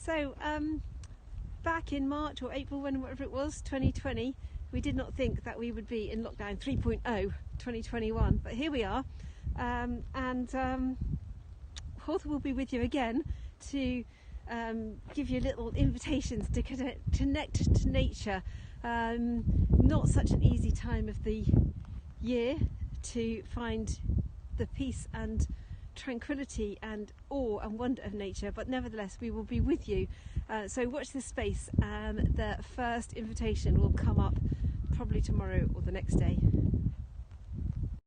So back in March or April, whatever it was, 2020, we did not think that we would be in lockdown 3.0 2021, but here we are, and Hawthorne will be with you again to give you little invitations to connect to nature. Not such an easy time of the year to find the peace and tranquility and awe and wonder of nature, but nevertheless we will be with you. So watch this space, and the first invitation will come up probably tomorrow or the next day.